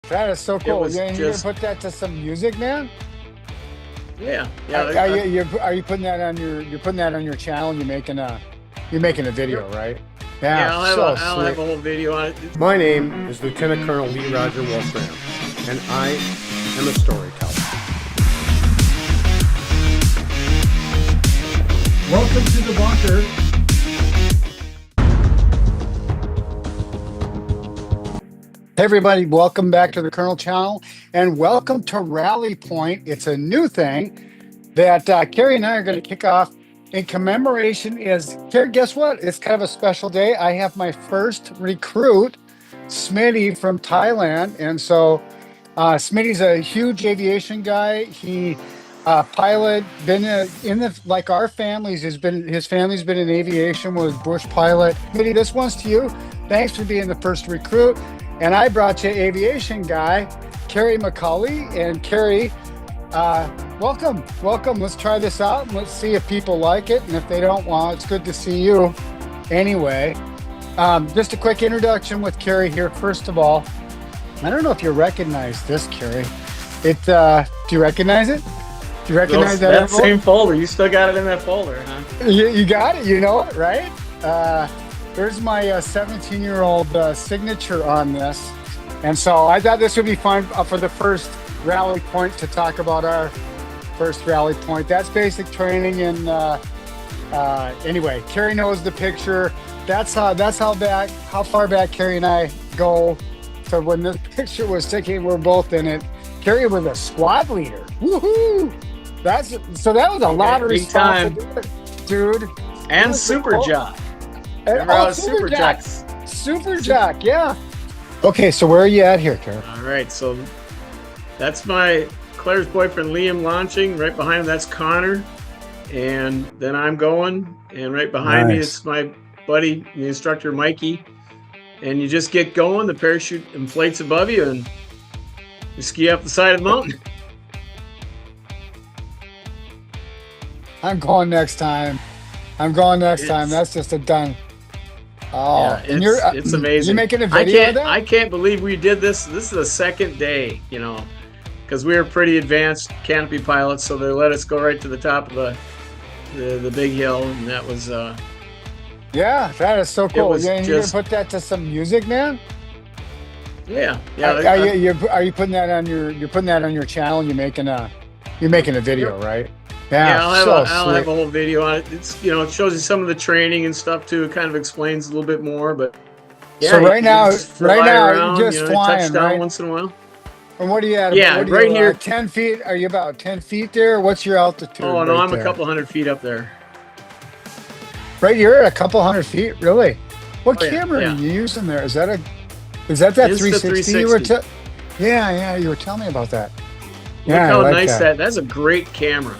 That is so It cool. was Yeah, and you're gonna just, put that to some music, man? yeah, Are, yeah. are you putting that on your channel? You're making a Yep. video, right? Yeah, Yeah, so I'll have sweet. a whole video on it. My name is Lieutenant Colonel Lee Roger Wolfgram, and I am a storyteller. Welcome to the bunker. Hey everybody, welcome back to the Colonel channel and welcome to Rally Point. It's a new thing that Kerry and I are going to kick off in commemoration. Kerry, guess what? It's kind of a special day. I have my first recruit, Smitty from Thailand. And so Smitty's a huge aviation guy. He pilot, been in the, like our families, his family's been in aviation, was bush pilot. Smitty, this one's to you. Thanks for being the first recruit. And I brought you aviation guy, Kerry McCauley. And Kerry, welcome. Let's try this out and let's see if people like it. And if they don't, well, it's good to see you anyway. Just a quick introduction with Kerry here. First of all, I don't know if you recognize this, Kerry. Do you recognize it? Do you recognize that? That same folder. You still got it in that folder, huh? You got it. You know it, right? There's my 17-year-old signature on this. And so I thought this would be fun for the first rally point to talk about our first rally point. That's basic training. And anyway, Kerry knows the picture. That's how far back Kerry and I go. So when this picture was taken, we're both in it. Kerry was a squad leader. Woohoo! That was a lot of responsibility, dude. And Super cool. Jock. Remember I was Super Jock? Super Jock, yeah. Okay, so where are you at here, Kerry? All right, so that's Claire's boyfriend Liam launching. Right behind him, that's Connor. And then I'm going. And right behind me, it's my buddy, the instructor, Mikey. And you just get going. The parachute inflates above you, and you ski up the side of the mountain. I'm going next time. That's just a done. Oh, yeah, and it's amazing. You're making a video of that? I can't believe we did this. This is the second day, because we were pretty advanced canopy pilots, so they let us go right to the top of the big hill, and that was. Yeah, that is so cool. Was Yeah, and you're gonna put that to some music, man. Yeah. Are you putting that on your channel? You're making a video, Yep. right? Yeah, I'll so have a whole video on it. It's it shows you some of the training and stuff too. It kind of explains a little bit more, but yeah. So right now, around, you're just flying, touch down right? once in a while. And what are you at? Yeah, right here. 10 feet? Are you about 10 feet there? What's your altitude? Oh no, right I'm there? a couple hundred feet up there. Right, you're at a couple hundred feet, really? What yeah, camera yeah. are you using there? Is that that It's the 360 you were 360. Yeah, you were telling me about that. Look Yeah, how I like nice that. That's a great camera.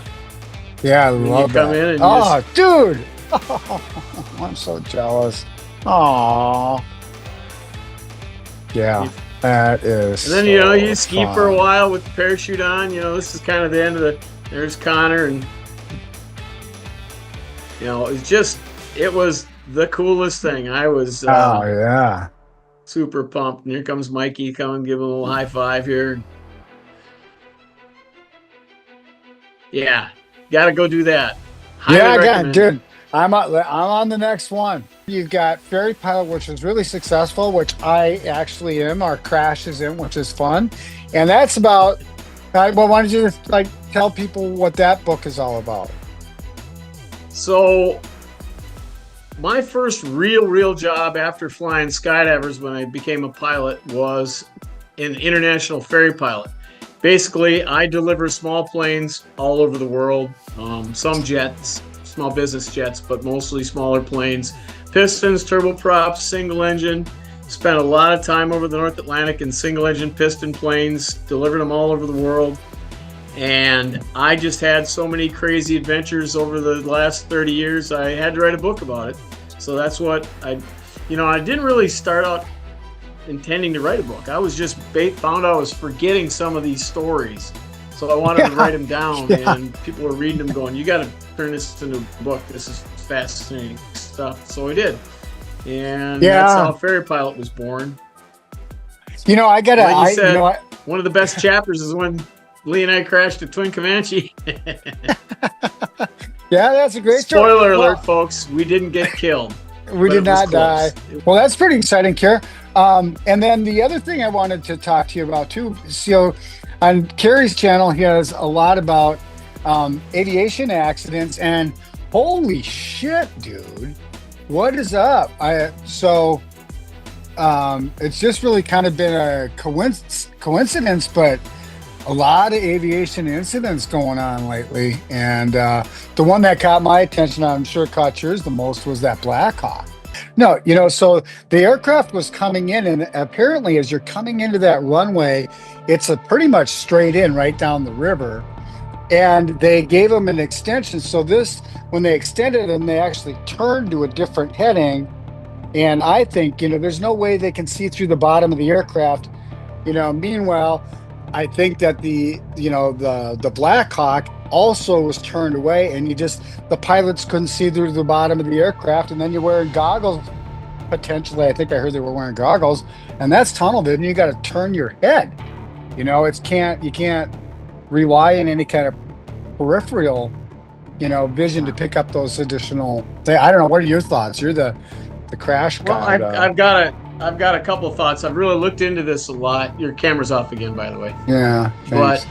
Yeah, I When love you come that. in and Oh, dude! Oh, I'm so jealous. Aw. Yeah, that is. And then you ski fun. for a while with the parachute on. This is kind of the end of there's Connor, and it was the coolest thing. I was Oh yeah. super pumped. And here comes Mikey, come and give him a little high five here. Yeah, gotta go do that. Highly Yeah, recommend. dude. I'm on the next one. You've got Ferry Pilot, which is really successful, which I actually am. Our crash is in, which is fun, and that's about. Well, why don't you just tell people what that book is all about? So, my first real job after flying skydivers when I became a pilot was an international ferry pilot. Basically, I deliver small planes all over the world, some jets, small business jets, but mostly smaller planes, pistons, turboprops, single engine. Spent a lot of time over the North Atlantic in single engine piston planes, delivered them all over the world. And I just had so many crazy adventures over the last 30 years, I had to write a book about it. So that's what I didn't really start out intending to write a book. I was just found I was forgetting some of these stories. So I wanted to write them down, and people were reading them going, you got to turn this into a book. This is fascinating stuff. So I did. And that's how Ferry Pilot was born. I gotta, Like you I, said, I, one of the best chapters is when Lee and I crashed a twin Comanche. yeah, that's a great story. Spoiler alert, Well, folks, we didn't get killed, we but did it was not die. close. Well, that's pretty exciting, Kerr. And then the other thing I wanted to talk to you about too, so on Kerry's channel, he has a lot about aviation accidents, and holy shit, dude, what is up? It's just really kind of been a coincidence, but a lot of aviation incidents going on lately. And the one that caught my attention, I'm sure caught yours the most, was that Black Hawk. No, so the aircraft was coming in, and apparently as you're coming into that runway, it's a pretty much straight in right down the river. And they gave them an extension. So when they extended them, they actually turned to a different heading. And I think, there's no way they can see through the bottom of the aircraft. Meanwhile, I think that the Black Hawk also was turned away, and the pilots couldn't see through the bottom of the aircraft. And then you're wearing goggles, potentially. I think I heard they were wearing goggles, and that's tunnel vision. You got to turn your head. You can't rely on any kind of peripheral, vision to pick up those additional. I don't know. What are your thoughts? You're the crash guy. Well, I've got a couple of thoughts. I've really looked into this a lot. Your camera's off again, by the way. Yeah. But Thanks.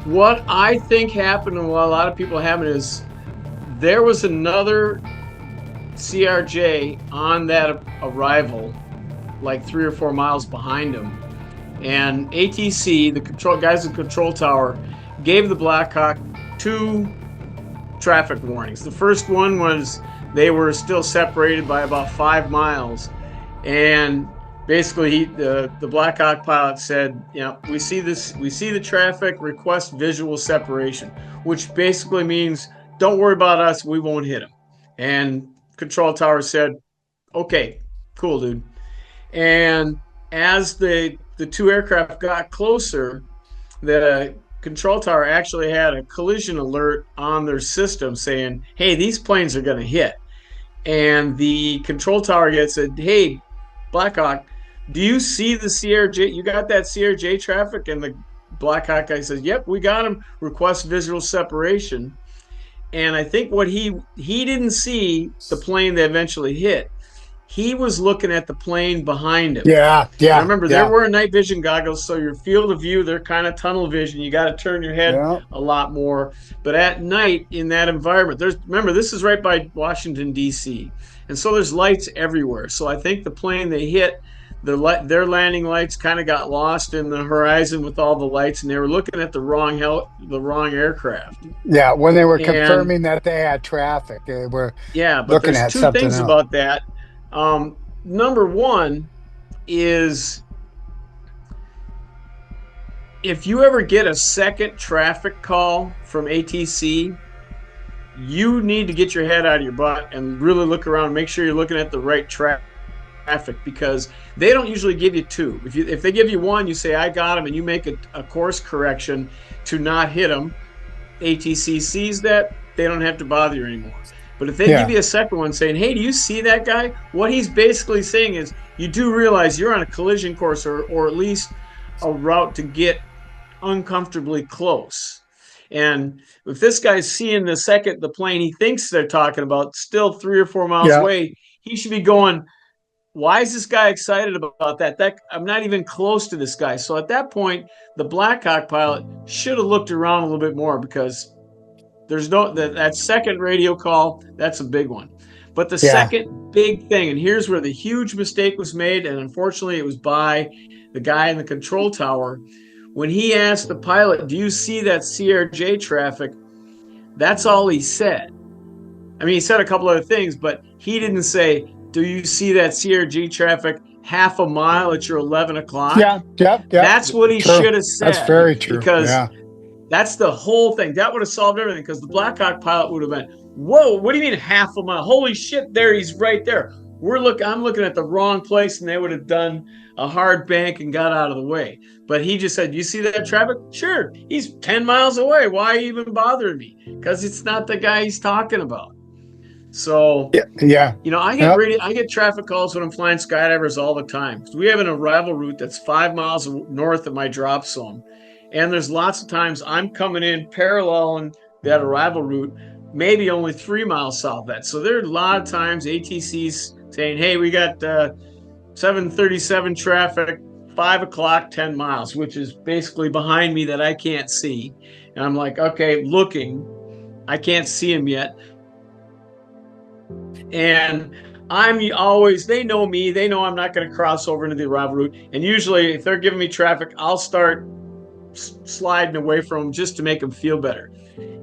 what I think happened, and what a lot of people haven't, is there was another CRJ on that arrival, like 3 or 4 miles behind him. And ATC, the guys at the control tower, gave the Black Hawk 2 traffic warnings. The first one was they were still separated by about 5 miles. And basically the Black Hawk pilot said, we see the traffic, request visual separation, which basically means don't worry about us, we won't hit them. And control tower said, okay, cool, dude. And as the 2 aircraft got closer, the control tower actually had a collision alert on their system saying, hey, these planes are going to hit. And the control tower guy said, hey, Black Hawk, do you see the CRJ? You got that CRJ traffic? And the Black Hawk guy says, yep, we got him. Request visual separation. And I think what he didn't see the plane that eventually hit. He was looking at the plane behind him. Yeah. I remember there were night vision goggles, so your field of view, they're kind of tunnel vision. You got to turn your head a lot more. But at night in that environment, remember, this is right by Washington, D.C., and so there's lights everywhere. So I think the plane they hit, their landing lights kind of got lost in the horizon with all the lights, and they were looking at the wrong aircraft. Yeah, when they were confirming that they had traffic, they were but looking at there's 2 something things else. about that. Number one is if you ever get a second traffic call from ATC, you need to get your head out of your butt and really look around, make sure you're looking at the right traffic, because they don't usually give you 2. If they give you 1, you say, I got them, and you make a course correction to not hit them. ATC sees that, they don't have to bother you anymore. But if they give you a second one saying, hey, do you see that guy? What he's basically saying is you do realize you're on a collision course or at least a route to get uncomfortably close. And if this guy's seeing the plane he thinks they're talking about still 3 or 4 miles away, he should be going, why is this guy excited about that? I'm not even close to this guy. So at that point, the Black Hawk pilot should have looked around a little bit more, because there's that second radio call, that's a big one. But the second big thing, and here's where the huge mistake was made, and unfortunately it was by the guy in the control tower. When he asked the pilot, do you see that CRJ traffic? That's all he said. I mean, he said a couple other things, but he didn't say, do you see that CRJ traffic half a mile at your 11 o'clock? Yeah. That's what he should have said. That's very true. Because that's the whole thing. That would have solved everything, because the Black Hawk pilot would have been, whoa, what do you mean half a mile? Holy shit, there, he's right there. I'm looking at the wrong place, and they would have done a hard bank and got out of the way. But he just said, you see that traffic? Sure, he's 10 miles away. Why even bothering me? Because it's not the guy he's talking about. So, Yeah. I Yep. get traffic calls when I'm flying skydivers all the time. We have an arrival route that's 5 miles north of my drop zone. And there's lots of times I'm coming in paralleling that arrival route, maybe only 3 miles south of that. So there are a lot of times ATCs saying, hey, we got 737 traffic, 5 o'clock, 10 miles, which is basically behind me that I can't see. And I'm like, okay, looking, I can't see him yet. And they know me, they know I'm not going to cross over into the arrival route. And usually, if they're giving me traffic, I'll start sliding away from them just to make them feel better.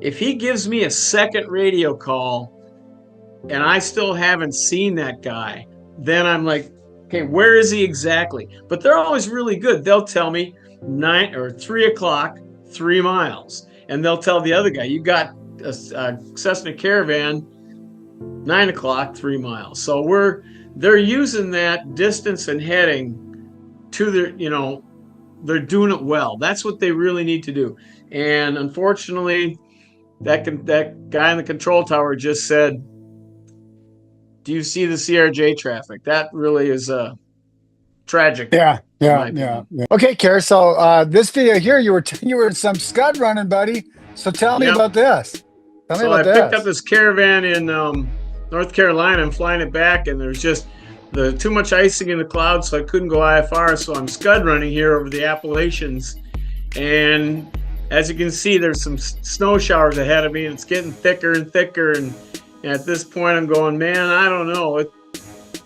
If he gives me a second radio call and I still haven't seen that guy, then I'm like, okay, where is he exactly? But they're always really good. They'll tell me 3 o'clock, 3 miles. And they'll tell the other guy, you got a Cessna Caravan, 9 o'clock, 3 miles. So they're using that distance and heading to they're doing it well. That's what they really need to do. And unfortunately, that guy in the control tower just said, do you see the CRJ traffic? That really is tragic. Yeah. My opinion. Okay, Kerry. So this video here, you were in some scud running, buddy. So tell me Yep. about this. Tell me So about I picked up this. this Caravan in North Carolina. I'm flying it back, and there's just too much icing in the clouds, so I couldn't go IFR. So I'm scud running here over the Appalachians, and as you can see, there's some snow showers ahead of me, and it's getting thicker and thicker. And at this point, I'm going, man, I don't know. It's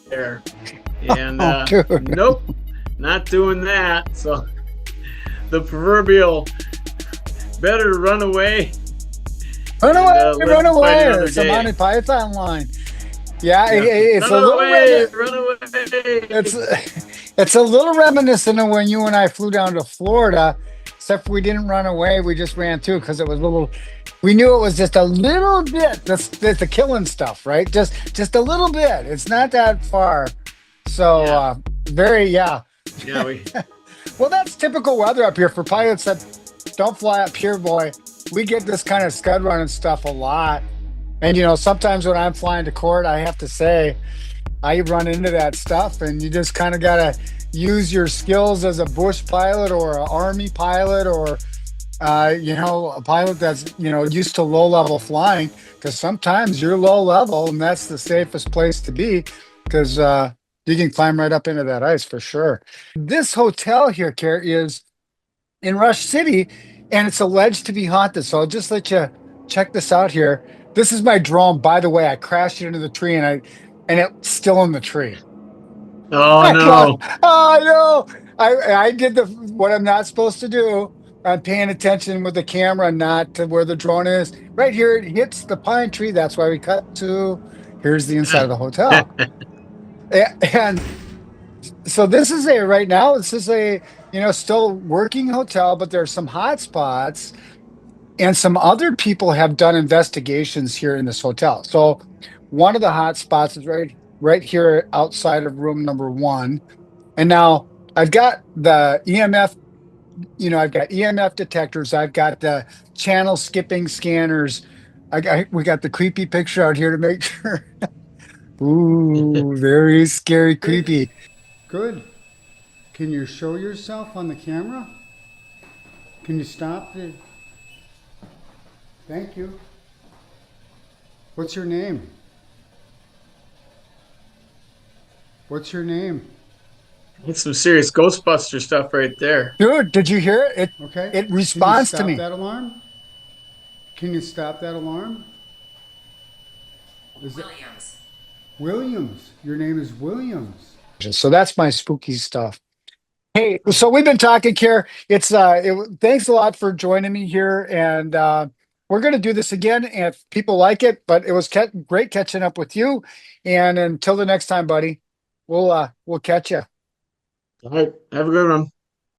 there, and Dude. nope, not doing that. So the proverbial better run away. Run away, let's run fight away. another It's a day. Monty Python line. Yeah, Yeah. it's a Run little away, run away. it's a little reminiscent of when you and I flew down to Florida, except we didn't run away. We just ran through because it was a little. We knew it was just a little bit. That's the killing stuff, right? Just a little bit. It's not that far. So Yeah. Yeah, well, that's typical weather up here for pilots that don't fly up here, boy. We get this kind of scud running stuff a lot. And, sometimes when I'm flying to court, I have to say, I run into that stuff, and you just kind of got to use your skills as a bush pilot or an army pilot or, a pilot that's, used to low level flying, because sometimes you're low level and that's the safest place to be because you can climb right up into that ice for sure. This hotel here, Kerry, is in Rush City, and it's alleged to be haunted. So I'll just let you check this out here. This is my drone. By the way, I crashed it into the tree, and it's still in the tree. Oh no! Oh no! I did what I'm not supposed to do. I'm paying attention with the camera, not to where the drone is. Right here, it hits the pine tree. That's why we cut to. Here's the inside of the hotel, and so this is right now. This is a still working hotel, but there's some hot spots. And some other people have done investigations here in this hotel. So one of the hot spots is right here outside of room number 1. And now I've got the EMF, I've got EMF detectors. I've got the channel skipping scanners. We got the creepy picture out here to make sure. Ooh, very scary, creepy. Good. Can you show yourself on the camera? Can you stop the... Thank you. What's your name? What's your name? It's some serious Ghostbuster stuff right there. Dude, did you hear it? Okay. It responds to Can me. you stop that alarm? Can you stop that alarm? Williams. Williams. Your name is Williams. So that's my spooky stuff. Hey, so we've been talking, Kerry. Thanks a lot for joining me here, and we're going to do this again if people like it. But it was great catching up with you. And until the next time, buddy, we'll catch you. All right. Have a good one.